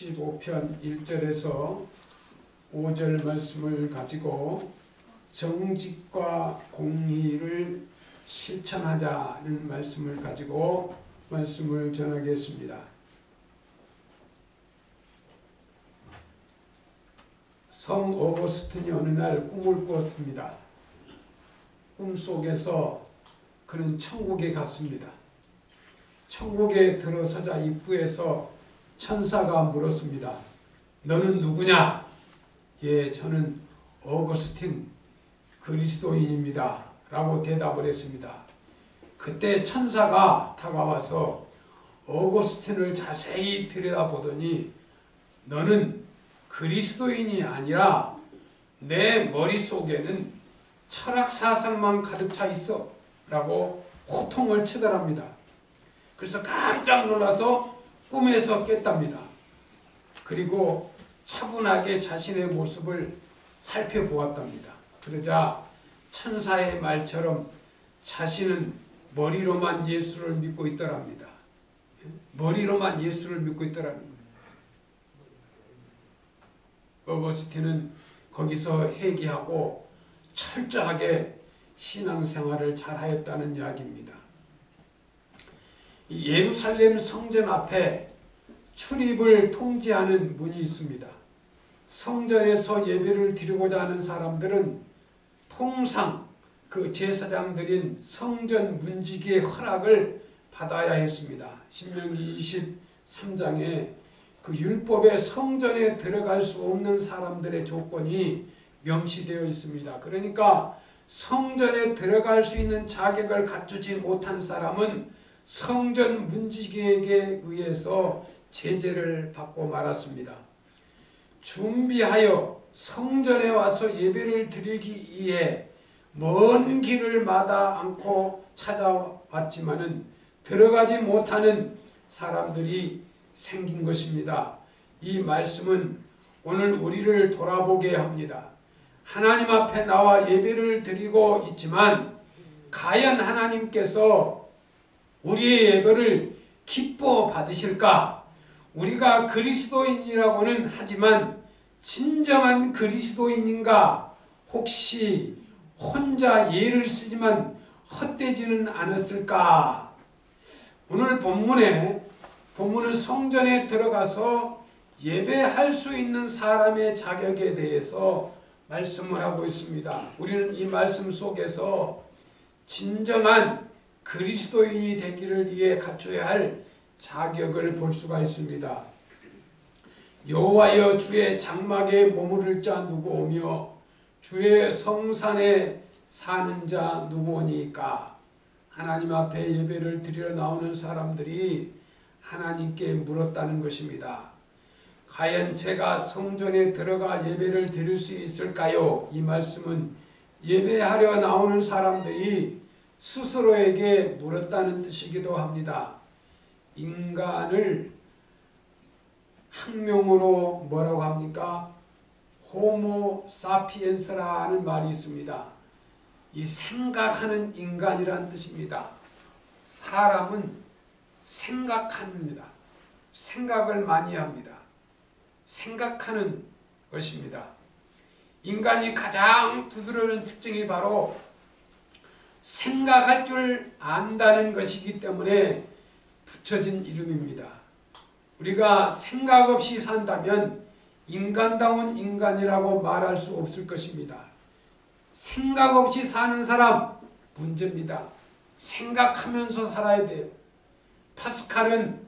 15편 1절에서 5절 말씀을 가지고 정직과 공의를 실천하자는 말씀을 가지고 말씀을 전하겠습니다. 성 어거스틴이 어느 날 꿈을 꾸었습니다. 꿈속에서 그는 천국에 갔습니다. 천국에 들어서자 입구에서 천사가 물었습니다. 너는 누구냐? 예, 저는 어거스틴 그리스도인입니다. 라고 대답을 했습니다. 그때 천사가 다가와서 어거스틴을 자세히 들여다보더니 너는 그리스도인이 아니라 내 머릿속에는 철학사상만 가득 차 있어 라고 호통을 치더랍니다. 그래서 깜짝 놀라서 꿈에서 깼답니다. 그리고 차분하게 자신의 모습을 살펴보았답니다. 그러자 천사의 말처럼 자신은 머리로만 예수를 믿고 있더랍니다. 머리로만 예수를 믿고 있더라는 거예요. 어거스틴은 거기서 회개하고 철저하게 신앙생활을 잘하였다는 이야기입니다. 예루살렘 성전 앞에 출입을 통제하는 문이 있습니다. 성전에서 예배를 드리고자 하는 사람들은 통상 그 제사장들인 성전 문지기의 허락을 받아야 했습니다. 신명기 23장에 그 율법의 성전에 들어갈 수 없는 사람들의 조건이 명시되어 있습니다. 그러니까 성전에 들어갈 수 있는 자격을 갖추지 못한 사람은 성전 문지기에게 의해서 제재를 받고 말았습니다. 준비하여 성전에 와서 예배를 드리기 위해 먼 길을 마다 않고 찾아왔지만은 들어가지 못하는 사람들이 생긴 것입니다. 이 말씀은 오늘 우리를 돌아보게 합니다. 하나님 앞에 나와 예배를 드리고 있지만 과연 하나님께서 우리의 예배를 기뻐 받으실까? 우리가 그리스도인이라고는 하지만 진정한 그리스도인인가? 혹시 혼자 예를 쓰지만 헛되지는 않았을까? 오늘 본문은 성전에 들어가서 예배할 수 있는 사람의 자격에 대해서 말씀을 하고 있습니다. 우리는 이 말씀 속에서 진정한 그리스도인이 되기를 위해 갖춰야 할 자격을 볼 수가 있습니다. 여호와여 주의 장막에 머무를 자 누구오며 주의 성산에 사는 자 누구오니까? 하나님 앞에 예배를 드리러 나오는 사람들이 하나님께 물었다는 것입니다. 과연 제가 성전에 들어가 예배를 드릴 수 있을까요? 이 말씀은 예배하려 나오는 사람들이 스스로에게 물었다는 뜻이기도 합니다. 인간을 학명으로 뭐라고 합니까? 호모 사피엔스라는 말이 있습니다. 이 생각하는 인간이란 뜻입니다. 사람은 생각합니다. 생각을 많이 합니다. 생각하는 것입니다. 인간이 가장 두드러진 특징이 바로 생각할 줄 안다는 것이기 때문에 붙여진 이름입니다. 우리가 생각 없이 산다면 인간다운 인간이라고 말할 수 없을 것입니다. 생각 없이 사는 사람 문제입니다. 생각하면서 살아야 돼요. 파스칼은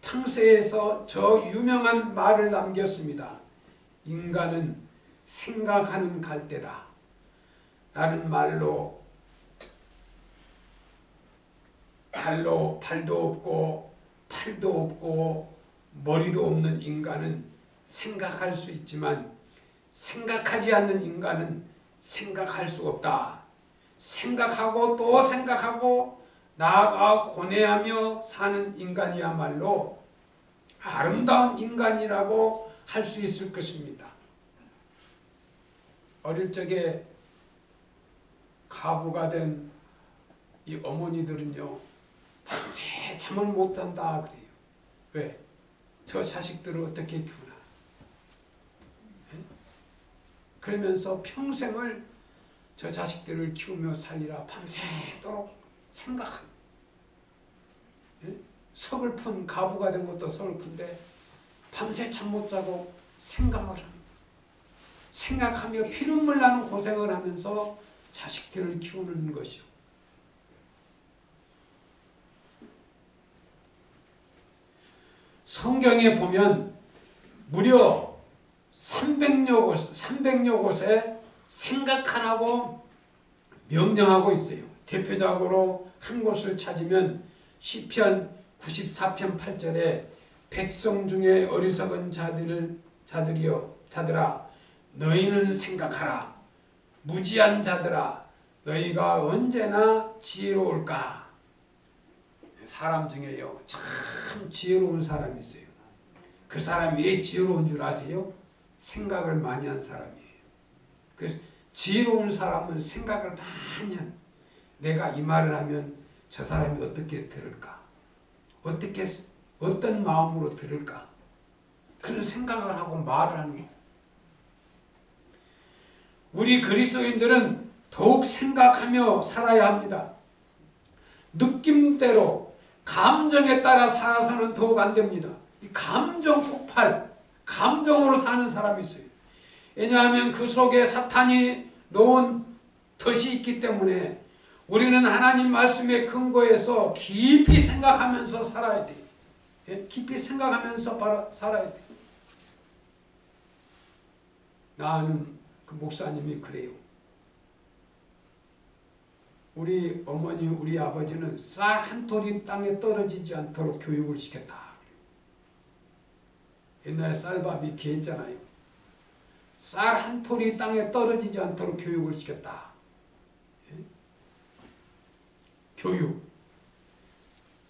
탕세에서 저 유명한 말을 남겼습니다. 인간은 생각하는 갈대다 라는 말로 발도 없고 팔도 없고 머리도 없는 인간은 생각할 수 있지만 생각하지 않는 인간은 생각할 수 없다. 생각하고 또 생각하고 나아가 고뇌하며 사는 인간이야말로 아름다운 인간이라고 할 수 있을 것입니다. 어릴 적에 가부가 된 이 어머니들은요 밤새 잠을 못 잔다 그래요. 왜? 저 자식들을 어떻게 키우나. 그러면서 평생을 저 자식들을 키우며 살리라 밤새도록 생각합니다. 서글픈 가부가 된 것도 서글픈데 밤새 잠 못 자고 생각을 합니다. 생각하며 피눈물 나는 고생을 하면서 자식들을 키우는 것이요. 성경에 보면 무려 300여 곳에 생각하라고 명령하고 있어요. 대표적으로 한 곳을 찾으면 시편 94편 8절에 백성 중에 어리석은 자들아 너희는 생각하라. 무지한 자들아 너희가 언제나 지혜로울까. 사람 중에요 참 지혜로운 사람이 있어요. 그 사람이 왜 지혜로운 줄 아세요? 생각을 많이 한 사람이에요. 그래서 지혜로운 사람은 생각을 많이 한, 내가 이 말을 하면 저 사람이 어떻게 들을까? 어떤 마음으로 들을까? 그런 생각을 하고 말을 하는 거예요. 우리 그리스도인들은 더욱 생각하며 살아야 합니다. 느낌대로 감정에 따라 살아서는 더욱 안 됩니다. 이 감정 폭발, 감정으로 사는 사람이 있어요. 왜냐하면 그 속에 사탄이 놓은 덫이 있기 때문에 우리는 하나님 말씀에 근거해서 깊이 생각하면서 살아야 돼요. 깊이 생각하면서 살아야 돼요. 나는 그 목사님이 그래요. 우리 어머니, 우리 아버지는 쌀 한 톨이 땅에 떨어지지 않도록 교육을 시켰다. 옛날에 쌀밥이 귀했잖아요. 쌀 한 톨이 땅에 떨어지지 않도록 교육을 시켰다. 교육.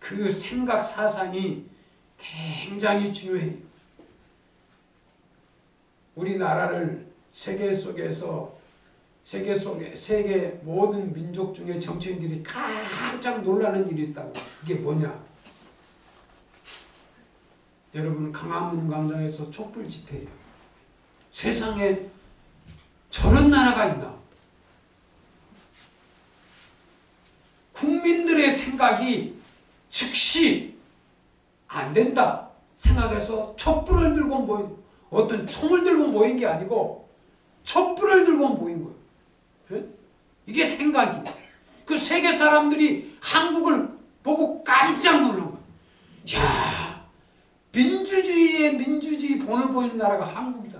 그 생각 사상이 굉장히 중요해요. 우리나라를 세계 모든 민족 중에 정치인들이 깜짝 놀라는 일이 있다고. 그게 뭐냐? 여러분 강화문 광장에서 촛불 집회예요. 세상에 저런 나라가 있나? 국민들의 생각이 즉시 안 된다 생각해서 촛불을 들고 모인, 어떤 총을 들고 모인 게 아니고 촛불을 들고 모인 거예요. 이게 생각이에요. 그 세계 사람들이 한국을 보고 깜짝 놀란 거예요. 야, 민주주의 본을 보이는 나라가 한국이다.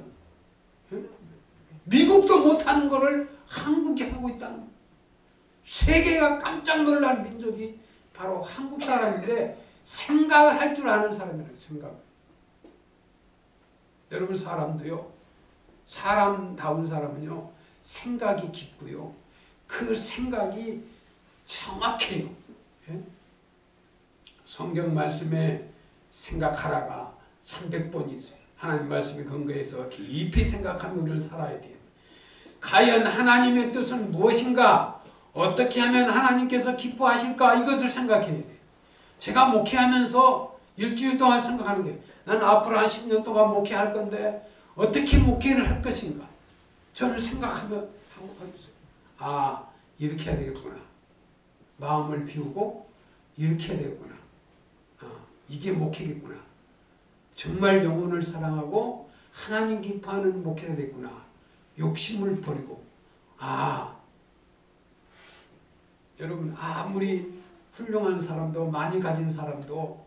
미국도 못하는 거를 한국이 하고 있다는 거예요. 세계가 깜짝 놀랄 민족이 바로 한국 사람인데 생각을 할 줄 아는 사람이라는 생각. 여러분 사람도요. 사람다운 사람은요. 생각이 깊고요. 그 생각이 정확해요. 성경 말씀에 생각하라가 300번 있어요. 하나님 말씀에 근거해서 깊이 생각하며 우리는 살아야 돼요. 과연 하나님의 뜻은 무엇인가? 어떻게 하면 하나님께서 기뻐하실까? 이것을 생각해야 돼요. 제가 목회하면서 일주일 동안 생각하는 게 나는 앞으로 한 10년 동안 목회할 건데 어떻게 목회를 할 것인가? 저는 생각하며 하고 있어요. 아, 이렇게 해야 되겠구나. 마음을 비우고 이렇게 해야 되겠구나. 이게 목회겠구나. 정말 영혼을 사랑하고 하나님 기뻐하는 목회가 됐구나. 욕심을 버리고. 여러분 아무리 훌륭한 사람도 많이 가진 사람도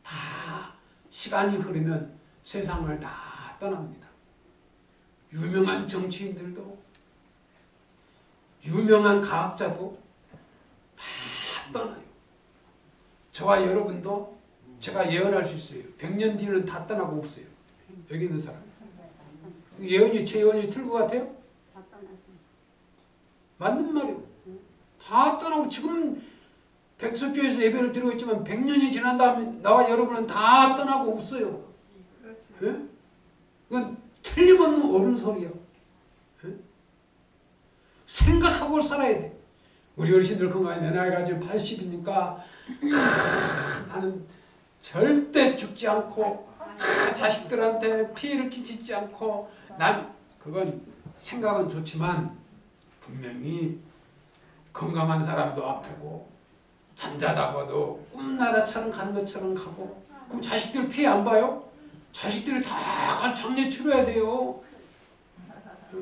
다 시간이 흐르면 세상을 다 떠납니다. 유명한 정치인들도 유명한 과학자도 다 떠나요. 저와 여러분도 제가 예언할 수 있어요. 100년 뒤는 다 떠나고 없어요. 여기 있는 사람. 제 예언이 틀 것 같아요? 맞는 말이에요. 다 떠나고 지금 백석교에서 예배를 드리고 있지만 100년이 지난 다음에 나와 여러분은 다 떠나고 없어요. 예? 그건 틀림없는 옳은 소리야. 예? 생각하고 살아야 돼. 우리 어르신들 건강에 내 나이가 지금 80이니까 나는 절대 죽지 않고 자식들한테 피해를 끼치지 않고 그건 생각은 좋지만 분명히 건강한 사람도 아프고 잠자다가도 꿈나라처럼 가는 것처럼 가고 그럼 자식들 피해 안 봐요? 자식들이 다 장례 치러야 돼요.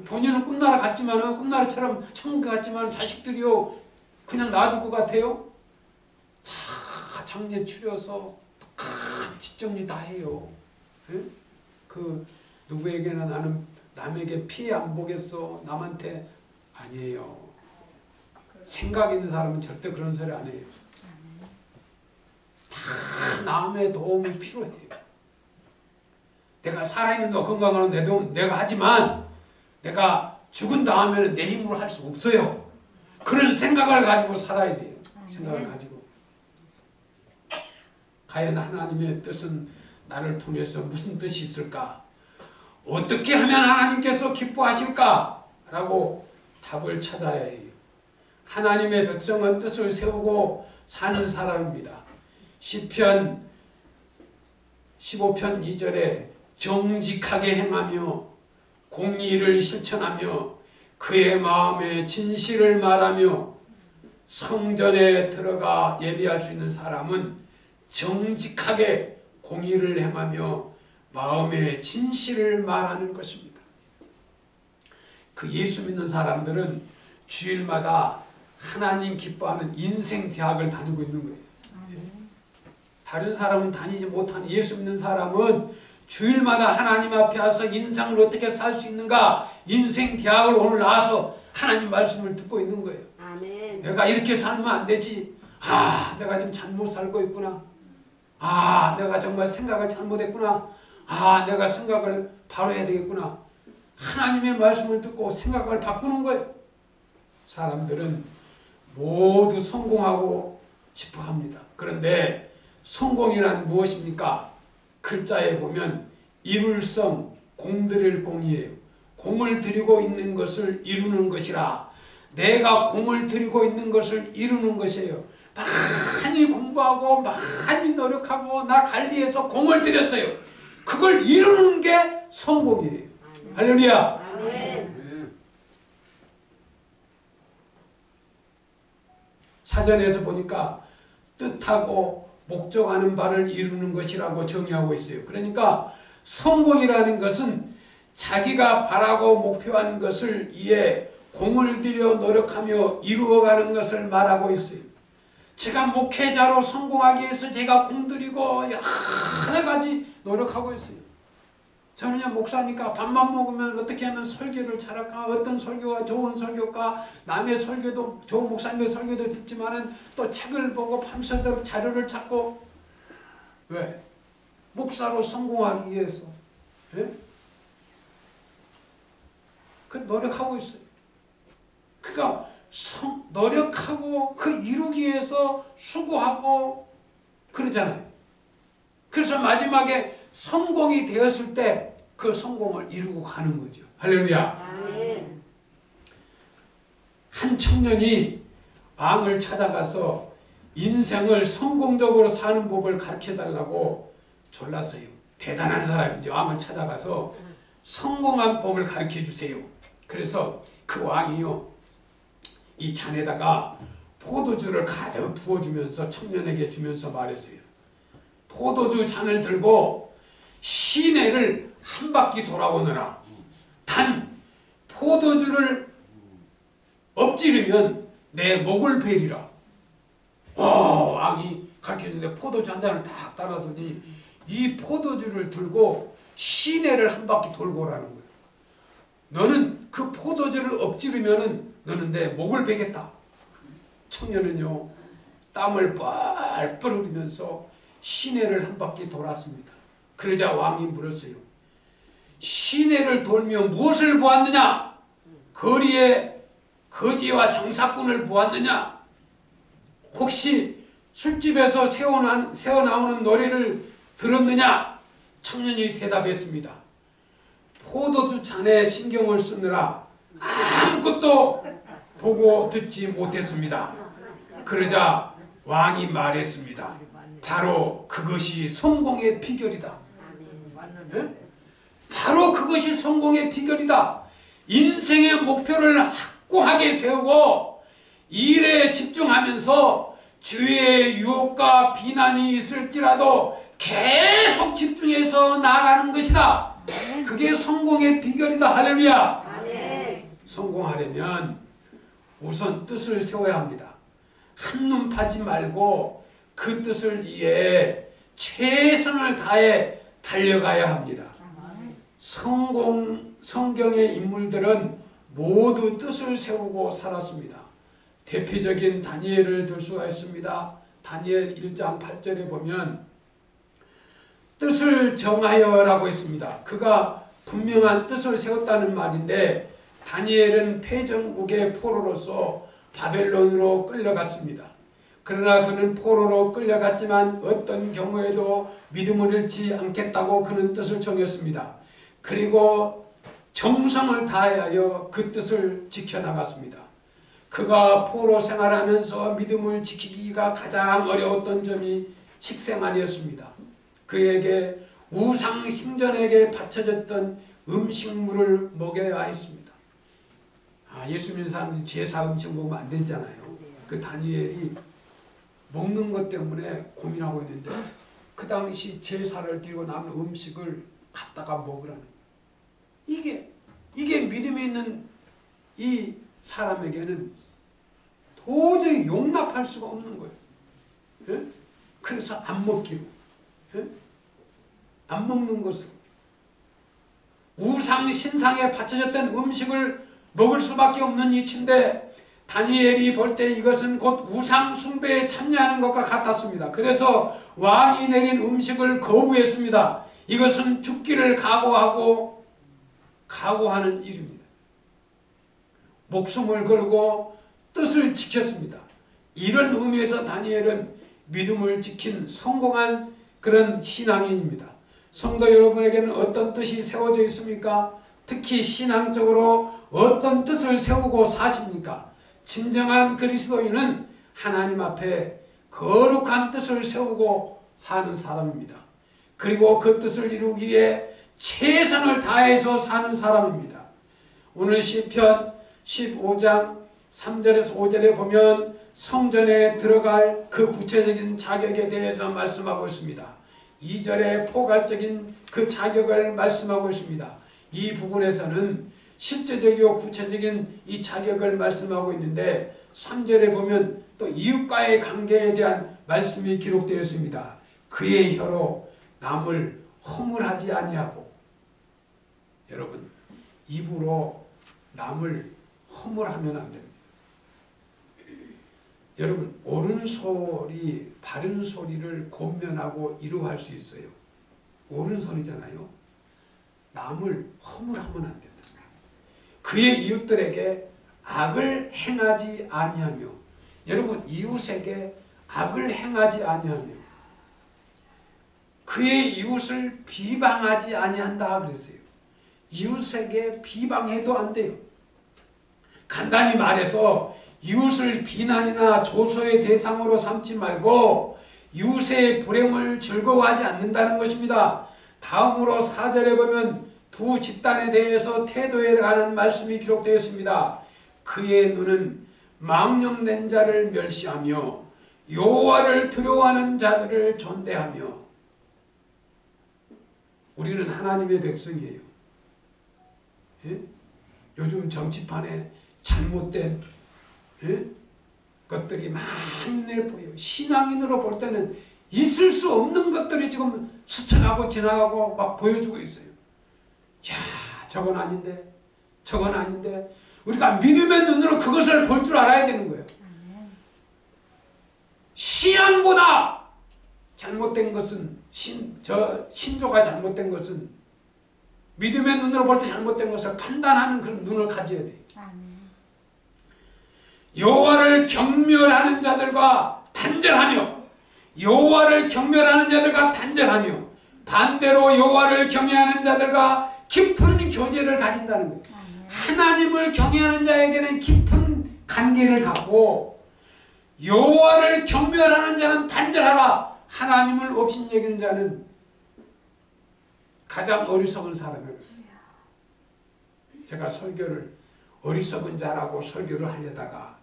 본인은 꿈나라 갔지만은 꿈나라처럼 천국 갔지만 자식들이요 그냥 놔둘 것 같아요? 다 장례 치러서 큰 뒷정리 다 해요. 예? 그 누구에게나 나는 남에게 피해 안 보겠어 남한테 아니에요. 생각 있는 사람은 절대 그런 소리 안 해요. 다 남의 도움이 필요해요. 내가 살아있는 동안 건강한 내 도움 내가 하지만 내가 죽은 다음에는 내 힘으로 할 수 없어요. 그런 생각을 가지고 살아야 돼요. 생각을 가지고. 과연 하나님의 뜻은 나를 통해서 무슨 뜻이 있을까? 어떻게 하면 하나님께서 기뻐하실까? 라고 답을 찾아야 해요. 하나님의 백성은 뜻을 세우고 사는 사람입니다. 시편 15편 2절에 정직하게 행하며 공의를 실천하며 그의 마음에 진실을 말하며 성전에 들어가 예배할 수 있는 사람은 정직하게 공의를 행하며 마음에 진실을 말하는 것입니다. 그 예수 믿는 사람들은 주일마다 하나님 기뻐하는 인생 대학을 다니고 있는 거예요. 다른 사람은 다니지 못하는 예수 믿는 사람은 주일마다 하나님 앞에 와서 인생을 어떻게 살 수 있는가 인생 대학을 오늘 나와서 하나님 말씀을 듣고 있는 거예요. 아멘. 내가 이렇게 살면 안 되지. 내가 지금 잘못 살고 있구나. 내가 정말 생각을 잘못했구나. 내가 생각을 바로 해야 되겠구나. 하나님의 말씀을 듣고 생각을 바꾸는 거예요. 사람들은 모두 성공하고 싶어 합니다. 그런데 성공이란 무엇입니까? 글자에 보면 이룰성, 공들일 공이에요. 공을 들이고 있는 것을 이루는 것이라. 내가 공을 들이고 있는 것을 이루는 것이에요. 많이 공부하고 많이 노력하고 나 관리해서 공을 들였어요. 그걸 이루는 게 성공이에요. 할렐루야. 아멘. 사전에서 보니까 뜻하고 목적하는 바를 이루는 것이라고 정의하고 있어요. 그러니까 성공이라는 것은 자기가 바라고 목표하는 것을 위해 공을 들여 노력하며 이루어가는 것을 말하고 있어요. 제가 목회자로 성공하기 위해서 제가 공들이고 여러 가지 노력하고 있어요. 저는요 목사니까 밥만 먹으면 어떻게 하면 설교를 잘할까, 어떤 설교가 좋은 설교가, 남의 설교도 좋은 목사님의 설교도 듣지만은 또 책을 보고 밤새도록 자료를 찾고. 왜? 목사로 성공하기 위해서. 예? 그 노력하고 있어요. 그러니까 노력하고 그 이루기 위해서 수고하고 그러잖아요. 그래서 마지막에 성공이 되었을 때 그 성공을 이루고 가는 거죠. 할렐루야. 아멘. 한 청년이 왕을 찾아가서 인생을 성공적으로 사는 법을 가르쳐달라고 졸랐어요. 대단한 사람이죠. 왕을 찾아가서 성공한 법을 가르쳐주세요. 그래서 그 왕이요 이 잔에다가 포도주를 가득 부어주면서 청년에게 주면서 말했어요. 포도주 잔을 들고 시내를 한 바퀴 돌아오느라. 단 포도주를 엎지르면 내 목을 베리라. 왕이 가르쳐주는데 포도주 한 잔을 딱 따라더니 이 포도주를 들고 시내를 한 바퀴 돌고 오라는 거예요. 너는 그 포도주를 엎지르면은 너는 내 목을 베겠다. 청년은요 땀을 뻘뻘 흘리면서 시내를 한 바퀴 돌았습니다. 그러자 왕이 물었어요. 시내를 돌며 무엇을 보았느냐? 거리에 거지와 장사꾼을 보았느냐? 혹시 술집에서 새어나오는 노래를 들었느냐? 청년이 대답했습니다. 포도주 잔에 신경을 쓰느라 아무것도 보고 듣지 못했습니다. 그러자 왕이 말했습니다. 바로 그것이 성공의 비결이다. 예? 바로 그것이 성공의 비결이다. 인생의 목표를 확고하게 세우고 일에 집중하면서 주위에 유혹과 비난이 있을지라도 계속 집중해서 나아가는 것이다. 그게 성공의 비결이다. 할렐루야. 성공하려면 우선 뜻을 세워야 합니다. 한눈 파지 말고 그 뜻을 위해 최선을 다해 달려가야 합니다. 성경의 인물들은 모두 뜻을 세우고 살았습니다. 대표적인 다니엘을 들 수가 있습니다. 다니엘 1장 8절에 보면 뜻을 정하여 라고 했습니다. 그가 분명한 뜻을 세웠다는 말인데 다니엘은 패전국의 포로로서 바벨론으로 끌려갔습니다. 그러나 그는 포로로 끌려갔지만 어떤 경우에도 믿음을 잃지 않겠다고 그는 뜻을 정했습니다. 그리고 정성을 다하여 그 뜻을 지켜나갔습니다. 그가 포로 생활하면서 믿음을 지키기가 가장 어려웠던 점이 식생활이었습니다. 그에게 우상 신전에게 바쳐졌던 음식물을 먹여야 했습니다. 예수 믿는 사람들이 제사 음식 먹으면 안 되잖아요. 그 다니엘이 먹는 것 때문에 고민하고 있는데 그 당시 제사를 드리고 남은 음식을 갖다가 먹으라는 거예요. 이게 믿음이 있는 이 사람에게는 도저히 용납할 수가 없는 거예요. 예? 그래서 안 먹기로. 예? 안 먹는 것으로. 우상 신상에 바쳐졌던 음식을 먹을 수밖에 없는 이치인데 다니엘이 볼 때 이것은 곧 우상 숭배에 참여하는 것과 같았습니다. 그래서 왕이 내린 음식을 거부했습니다. 이것은 죽기를 각오하는 일입니다. 목숨을 걸고 뜻을 지켰습니다. 이런 의미에서 다니엘은 믿음을 지킨 성공한 그런 신앙인입니다. 성도 여러분에게는 어떤 뜻이 세워져 있습니까? 특히 신앙적으로 어떤 뜻을 세우고 사십니까? 진정한 그리스도인은 하나님 앞에 거룩한 뜻을 세우고 사는 사람입니다. 그리고 그 뜻을 이루기 위해 최선을 다해서 사는 사람입니다. 오늘 시편 15장 3절에서 5절에 보면 성전에 들어갈 그 구체적인 자격에 대해서 말씀하고 있습니다. 2절에 포괄적인 그 자격을 말씀하고 있습니다. 이 부분에서는 실제적이고 구체적인 이 자격을 말씀하고 있는데 3절에 보면 또 이웃과의 관계에 대한 말씀이 기록되어 있습니다. 그의 혀로 남을 허물하지 아니하고. 여러분, 입으로 남을 허물하면 안 됩니다. 여러분, 옳은 소리, 바른 소리를 권면하고 이루할 수 있어요. 옳은 소리잖아요. 남을 허물하면 안 된다. 그의 이웃들에게 악을 행하지 아니하며. 여러분, 이웃에게 악을 행하지 아니하며 그의 이웃을 비방하지 아니한다 그랬어요. 이웃에게 비방해도 안 돼요. 간단히 말해서 이웃을 비난이나 조소의 대상으로 삼지 말고 이웃의 불행을 즐거워하지 않는다는 것입니다. 다음으로 4절에 보면 두 집단에 대해서 태도에 관한 말씀이 기록되어 있습니다. 그의 눈은 망령된 자를 멸시하며 여호와를 두려워하는 자들을 존대하며. 우리는 하나님의 백성이에요. 예? 요즘 정치판에 잘못된 것들이 많이 보여요. 신앙인으로 볼 때는 있을 수 없는 것들이 지금 스쳐가고 지나가고 막 보여주고 있어요. 야, 저건 아닌데, 저건 아닌데. 우리가 믿음의 눈으로 그것을 볼 줄 알아야 되는 거예요. 신앙보다 잘못된 것은 신조가 잘못된 것은 믿음의 눈으로 볼 때 잘못된 것을 판단하는 그런 눈을 가져야 돼요. 여호와를 경멸하는 자들과 단절하며, 여호와를 경멸하는 자들과 단절하며 반대로 여호와를 경외하는 자들과 깊은 교제를 가진다는 거예요. 하나님을 경외하는 자에게는 깊은 관계를 갖고 여호와를 경멸하는 자는 단절하라. 하나님을 업신여기는 자는 가장 어리석은 사람이라고 했어요. 제가 설교를 어리석은 자라고 설교를 하려다가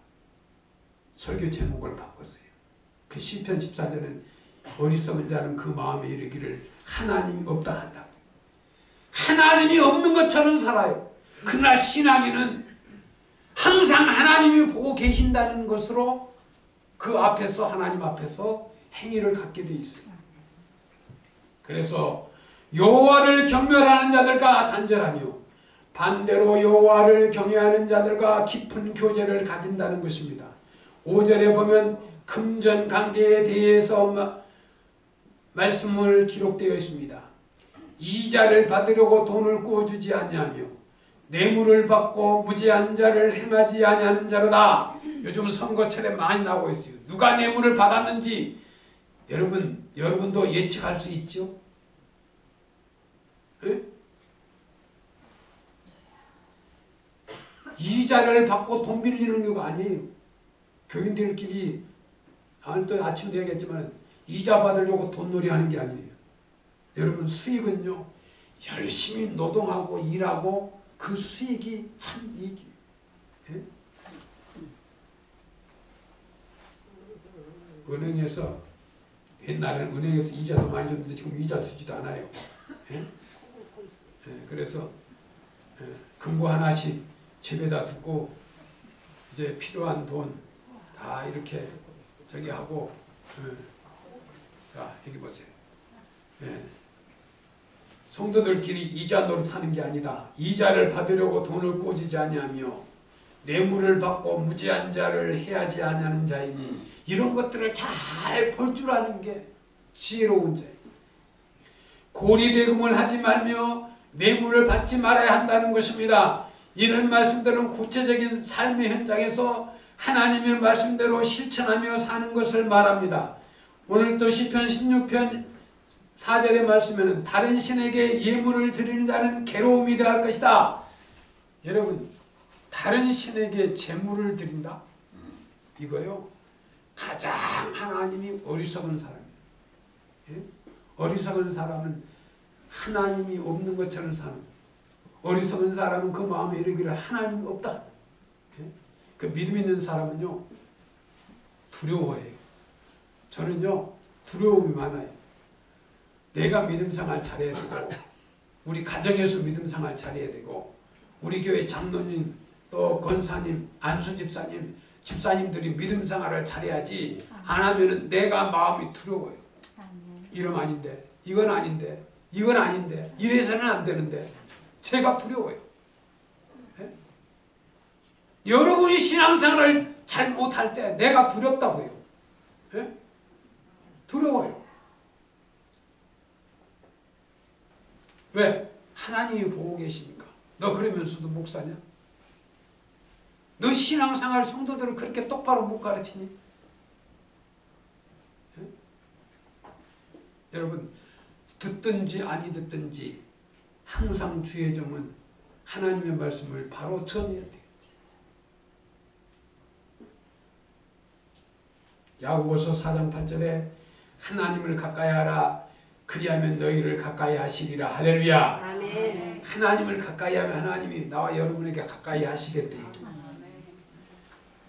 설교 제목을 바꿨어요. 그 시편 14절은 어리석은 자는 그 마음에 이르기를 하나님이 없다 한다. 하나님이 없는 것처럼 살아요. 그러나 신앙인은 항상 하나님이 보고 계신다는 것으로 그 앞에서 하나님 앞에서 행위를 갖게 돼 있어요. 그래서 여호와를 경멸하는 자들과 단절하며 반대로 여호와를 경외하는 자들과 깊은 교제를 가진다는 것입니다. 5절에 보면 금전 관계에 대해서 말씀을 기록되어 있습니다. 이자를 받으려고 돈을 꾸어주지 아니하며 뇌물을 받고 무지한 자를 행하지 아니하는 자로다. 요즘 선거철에 많이 나오고 있어요. 누가 뇌물을 받았는지 여러분도 예측할 수 있죠? 에? 이자를 받고 돈 빌리는 거 아니에요. 교인들끼리 또 아침에 얘기했지만 이자 받으려고 돈놀이 하는 게 아니에요. 여러분 수익은요 열심히 노동하고 일하고 그 수익이 참 이익이에요. 예? 은행에서 옛날에는 은행에서 이자도 많이 줬는데 지금 이자 주지도 않아요. 예? 예, 그래서 금고 하나씩 집에다 두고 이제 필요한 돈 다 이렇게 저기 하고 자 여기 보세요. 예. 성도들끼리 이자 노릇하는 게 아니다. 이자를 받으려고 돈을 꾸지지 아니하며 뇌물을 받고 무지한 자를 해하지 아니하는 자이니 이런 것들을 잘 볼 줄 아는 게 지혜로운 자예요. 고리대금을 하지 말며 뇌물을 받지 말아야 한다는 것입니다. 이런 말씀들은 구체적인 삶의 현장에서 하나님의 말씀대로 실천하며 사는 것을 말합니다. 오늘도 시편 16편 4절의 말씀에는 다른 신에게 예물을 드리는 자는 괴로움이 더할 것이다. 여러분 다른 신에게 제물을 드린다? 이거요 가장 하나님이 어리석은 사람이에요. 예? 어리석은 사람은 하나님이 없는 것처럼 사는 거예요. 어리석은 사람은 그 마음에 이르기를 하나님이 없다. 예? 그 믿음 있는 사람은요 두려워해요. 저는요 두려움이 많아요. 내가 믿음 생활 잘해야 되고 우리 가정에서 믿음 생활 잘해야 되고 우리 교회 장로님 또 권사님 안수 집사님 집사님들이 믿음 생활을 잘해야지 안 하면은 내가 마음이 두려워요. 이러면 아닌데 이건 아닌데 이건 아닌데 이래서는 안 되는데 제가 두려워요. 예? 여러분이 신앙생활을 잘 못할 때 내가 두렵다고요. 예? 두려워요. 왜? 하나님이 보고 계시니까. 너 그러면서도 목사냐? 너 신앙생활 성도들을 그렇게 똑바로 못 가르치니? 예? 여러분 듣든지 아니 듣든지 항상 주의 점은 하나님의 말씀을 바로 전해야 돼요. 야고보서 4장 8절에 하나님을 가까이 하라 그리하면 너희를 가까이 하시리라. 할렐루야. 아멘. 하나님을 가까이 하면 하나님이 나와 여러분에게 가까이 하시겠대요.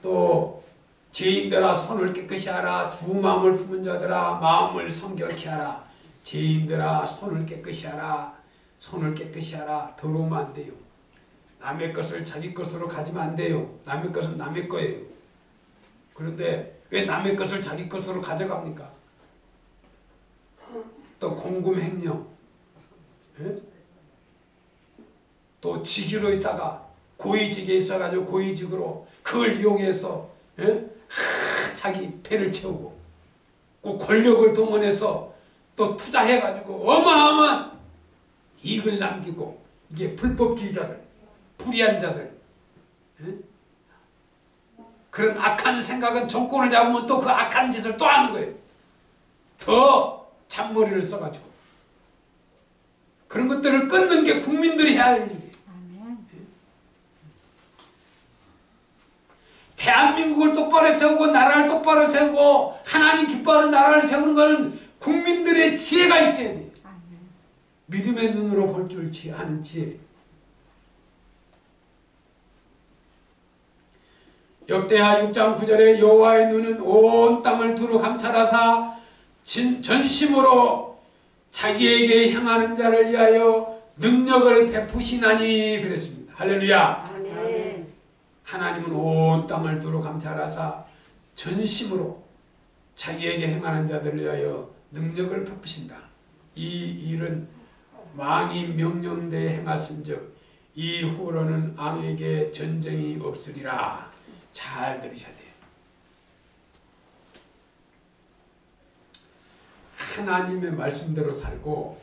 또 죄인들아 손을 깨끗이 하라. 두 마음을 품은 자들아 마음을 성결케 하라. 죄인들아 손을 깨끗이 하라. 손을 깨끗이 하라. 더러우면 안 돼요. 남의 것을 자기 것으로 가지면 안 돼요. 남의 것은 남의 거예요. 그런데 왜 남의 것을 자기 것으로 가져갑니까? 또 공금횡령, 예? 또 직위로 있다가 고위직에 있어가지고 고위직으로 그걸 이용해서 예? 자기 배를 채우고 그 권력을 동원해서 또 투자해가지고 어마어마한 이익을 남기고 이게 불법주의자들, 불의한 자들 예? 그런 악한 생각은 정권을 잡으면 또 그 악한 짓을 또 하는 거예요. 더 잔머리를 써가지고 그런 것들을 끊는 게 국민들이 해야 할 일이에요. 대한민국을 똑바로 세우고 나라를 똑바로 세우고 하나님 기뻐하는 나라를 세우는 것은 국민들의 지혜가 있어야 돼요. 믿음의 눈으로 볼 줄 아는 지혜. 역대하 6장 9절에 여호와의 눈은 온 땅을 두루 감찰하사 전심으로 자기에게 향하는 자를 위하여 능력을 베푸시나니 그랬습니다. 할렐루야. 아멘. 하나님은 온 땅을 두루 감찰하사 전심으로 자기에게 행하는 자들을 위하여 능력을 베푸신다. 이 일은 왕이 명령대에 행하신즉 이후로는 왕에게 전쟁이 없으리라. 잘 들으셔야 돼요. 하나님의 말씀대로 살고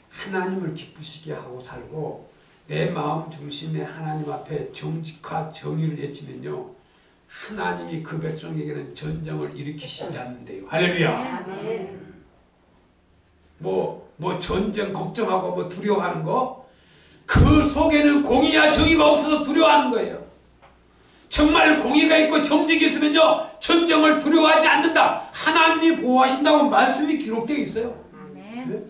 하나님을 기쁘시게 하고 살고 내 마음 중심에 하나님 앞에 정직과 정의를 내치면요, 하나님이 그 백성에게는 전쟁을 일으키시지 않는데요. 할렐루야. 아멘. 뭐 전쟁 걱정하고 뭐 두려워하는 거, 그 속에는 공의와 정의가 없어서 두려워하는 거예요. 정말 공의가 있고 정직이 있으면요, 전쟁을 두려워하지 않는다. 하나님이 보호하신다고 말씀이 기록되어 있어요. 아멘. 네?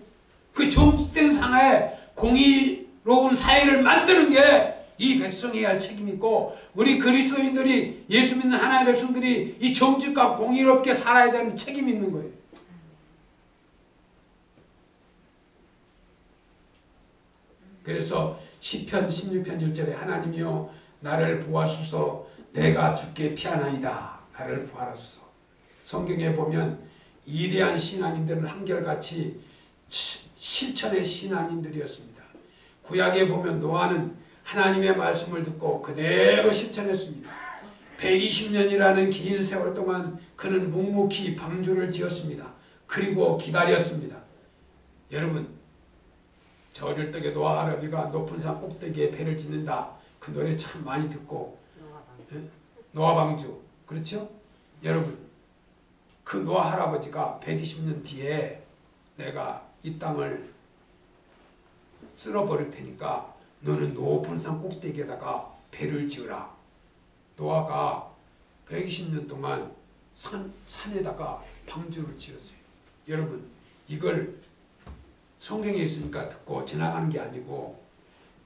그 정직된 상하에 공의로운 사회를 만드는 게 이 백성이 할 책임이 있고, 우리 그리스도인들이, 예수 믿는 하나님의 백성들이 이 정직과 공의롭게 살아야 되는 책임이 있는 거예요. 그래서 시편 16편 1절에 하나님이여 나를 보아소서, 내가 주께 피하나이다. 나를 보아소서. 성경에 보면 위대한 신앙인들은 한결같이 실천의 신앙인들이었습니다. 구약에 보면 노아는 하나님의 말씀을 듣고 그대로 실천했습니다. 120년이라는 긴 세월 동안 그는 묵묵히 방주를 지었습니다. 그리고 기다렸습니다. 여러분, 저 어릴 적에 노아 할아버지가 높은 산 꼭대기에 배를 짓는다, 그 노래 참 많이 듣고, 노아 방주, 그렇죠? 여러분, 그 노아 할아버지가 120년 뒤에 내가 이 땅을 쓸어버릴 테니까 너는 높은 산 꼭대기에다가 배를 지으라. 노아가 120년 동안 산에다가 방주를 지었어요. 여러분, 이걸 성경에 있으니까 듣고 지나가는 게 아니고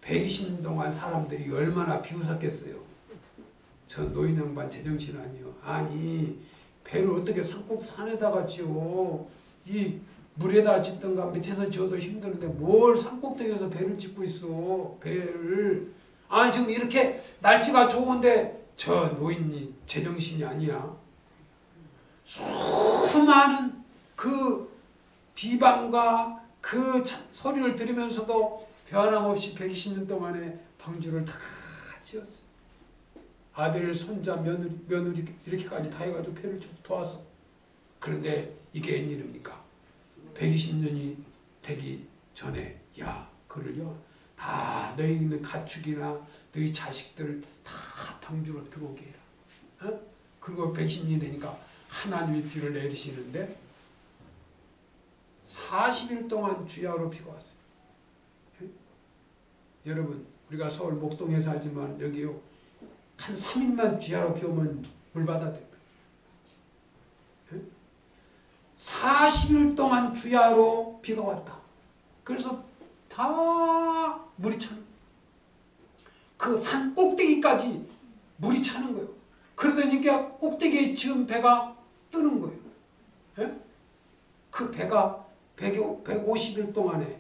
120년 동안 사람들이 얼마나 비웃었겠어요. 저 노인 양반 제정신 아니요. 아니, 배를 어떻게 산에다가 지어? 이 물에다 짓든가 밑에서 지어도 힘드는데 뭘 산꼭대기에서 배를 짓고 있어. 배를. 아니, 지금 이렇게 날씨가 좋은데 저 노인이 제정신이 아니야. 수많은 그 비방과 그 소리를 들으면서도 변함없이 120년 동안에 방주를 다 지었어요. 아들, 손자, 며느리 이렇게까지 다 해가지고 배를 쭉 도와서. 그런데 이게 웬일입니까? 120년이 되기 전에, 야, 그를요, 다 너희 있는 가축이나 너희 자식들 다 방주로 들어오게 해라. 어? 그리고 110년이 되니까 하나님이 비를 내리시는데 40일 동안 주야로 비가 왔어요. 예? 여러분, 우리가 서울 목동에 살지만 여기요, 한 3일만 주야로 비 오면 물바다 됩니다. 40일 동안 주야로 비가 왔다. 그래서 다 물이 차는, 그 산 꼭대기까지 물이 차는 거예요. 그러더니 꼭대기에 지은 배가 뜨는 거예요. 예? 그 배가 150일 동안에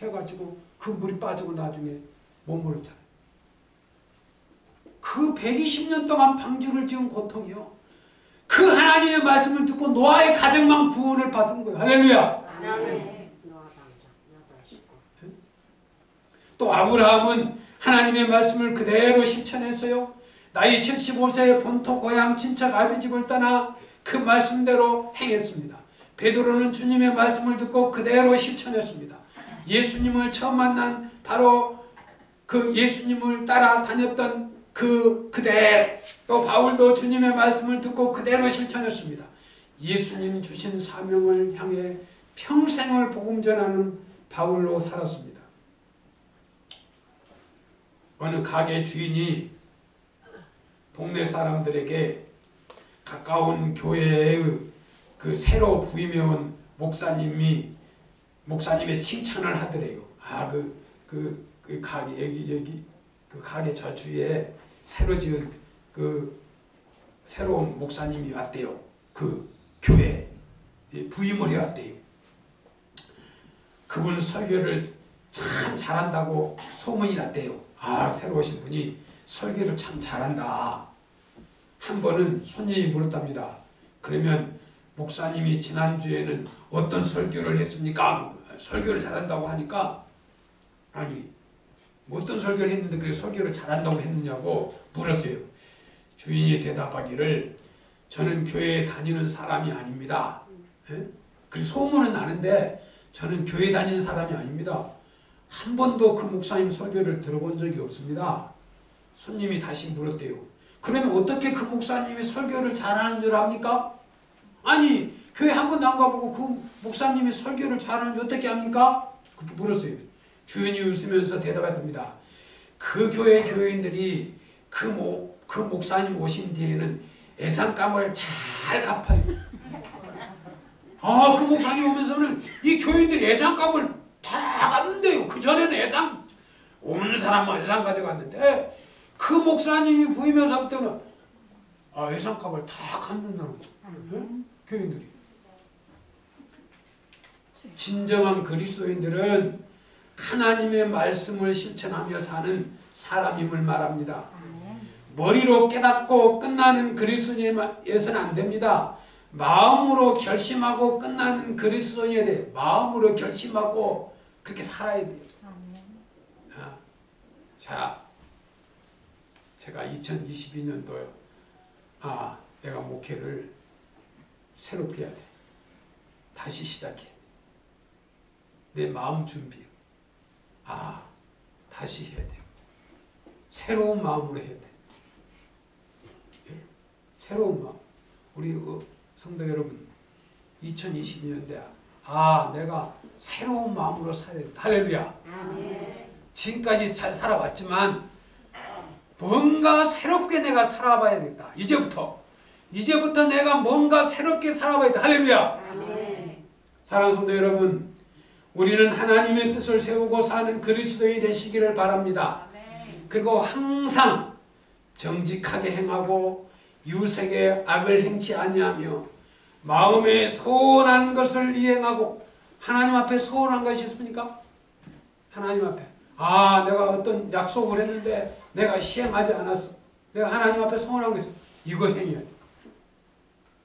해가지고 그 물이 빠지고 나중에 못 물었잖아요. 그 120년 동안 방주를 지은 고통이요, 그 하나님의 말씀을 듣고 노아의 가정만 구원을 받은 거예요. 할렐루야. 또 아브라함은 하나님의 말씀을 그대로 실천했어요. 나이 75세에 본토 고향 친척 아비 집을 떠나 그 말씀대로 행했습니다. 베드로는 주님의 말씀을 듣고 그대로 실천했습니다. 예수님을 처음 만난 바로 그 예수님을 따라 다녔던 그대로, 또 바울도 주님의 말씀을 듣고 그대로 실천했습니다. 예수님 주신 사명을 향해 평생을 복음 전하는 바울로 살았습니다. 어느 가게 주인이 동네 사람들에게 가까운 교회의 그 새로 부임해온 목사님의 칭찬을 하더래요. 그 가게 저주에 새로 지은 그 새로운 목사님이 왔대요. 그 교회에 부임을 해왔대요. 그분 설교를 참 잘한다고 소문이 났대요. 새로 오신 분이 설교를 참 잘한다. 한 번은 손님이 물었답니다. 그러면 목사님이 지난주에는 어떤 설교를 했습니까? 설교를 잘한다고 하니까 아니 어떤 설교를 했는데 그게 설교를 잘한다고 했느냐고 물었어요. 주인이 대답하기를 저는 교회에 다니는 사람이 아닙니다. 그 소문은 나는데 저는 교회 다니는 사람이 아닙니다. 한 번도 그 목사님 설교를 들어본 적이 없습니다. 손님이 다시 물었대요. 그러면 어떻게 그 목사님이 설교를 잘하는 줄 압니까? 아니 교회 한 번도 안 가보고 그 목사님이 설교를 잘하는지 어떻게 압니까? 그렇게 물었어요. 주인이 웃으면서 대답했답니다. 그 교회 교인들이 그 목사님 오신 뒤에는 애상감을 잘 갚아요. 그 목사님 오면서는 이 교인들이 애상값을 다 갚는데요. 그 전에는 온 사람만 애상 가져갔는데 그 목사님이 부임해서부터는 애상값을 다 갚는다는 거예요. 교인들이. 진정한 그리스도인들은 하나님의 말씀을 실천하며 사는 사람임을 말합니다. 머리로 깨닫고 끝나는 그리스도인에서는 안 됩니다. 마음으로 결심하고 끝나는 그리스도인에 대해 마음으로 결심하고 그렇게 살아야 돼요. 자, 제가 2022년도에 내가 목회를 새롭게 해야 돼. 다시 시작해. 내 마음 준비. 다시 해야 돼. 새로운 마음으로 해야 돼. 새로운 마음. 우리 성도 여러분, 2022년대 내가 새로운 마음으로 살아야 돼. 할렐루야. 지금까지 잘 살아왔지만 뭔가 새롭게 내가 살아봐야겠다. 이제부터 내가 뭔가 새롭게 살아봐야 돼. 할렐루야. 사랑하는 성도 여러분, 우리는 하나님의 뜻을 세우고 사는 그리스도인이 되시기를 바랍니다. 그리고 항상 정직하게 행하고 유색에 악을 행치 아니하며 마음에 소원한 것을 이행하고. 하나님 앞에 소원한 것이 있습니까? 하나님 앞에 내가 어떤 약속을 했는데 내가 시행하지 않았어. 내가 하나님 앞에 소원한 거 있어. 이거 행해야 돼.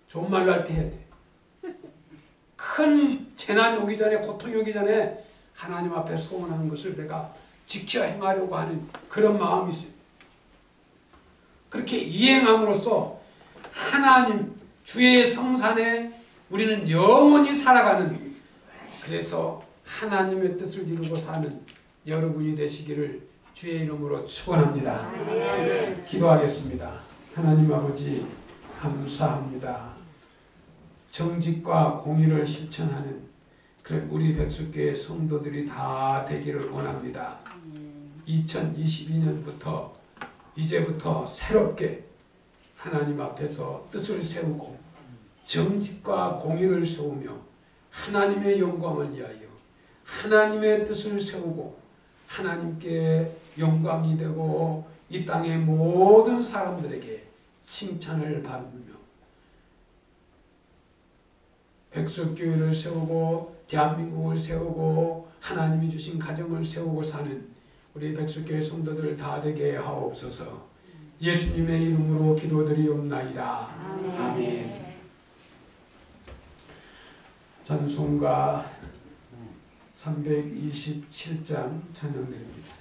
좋은 말로 할 때 해야 돼. 큰 재난이 오기 전에, 고통이 오기 전에 하나님 앞에 소원한 것을 내가 지켜 행하려고 하는 그런 마음이 있어요. 그렇게 이행함으로써 하나님 주의 성산에 우리는 영원히 살아가는, 그래서 하나님의 뜻을 이루고 사는 여러분이 되시기를 주의 이름으로 축원합니다. 기도하겠습니다. 하나님 아버지 감사합니다. 정직과 공의를 실천하는 그런 우리 백숙교회 성도들이 다 되기를 원합니다. 2022년부터 이제부터 새롭게 하나님 앞에서 뜻을 세우고 정직과 공의를 세우며 하나님의 영광을 위하여 하나님의 뜻을 세우고 하나님께 영광이 되고 이 땅의 모든 사람들에게 칭찬을 받으며 백석교회를 세우고 대한민국을 세우고 하나님이 주신 가정을 세우고 사는 우리 백석교회 성도들 다 되게 하옵소서. 예수님의 이름으로 기도드리옵나이다. 아멘. 찬송가 327장 찬양드립니다.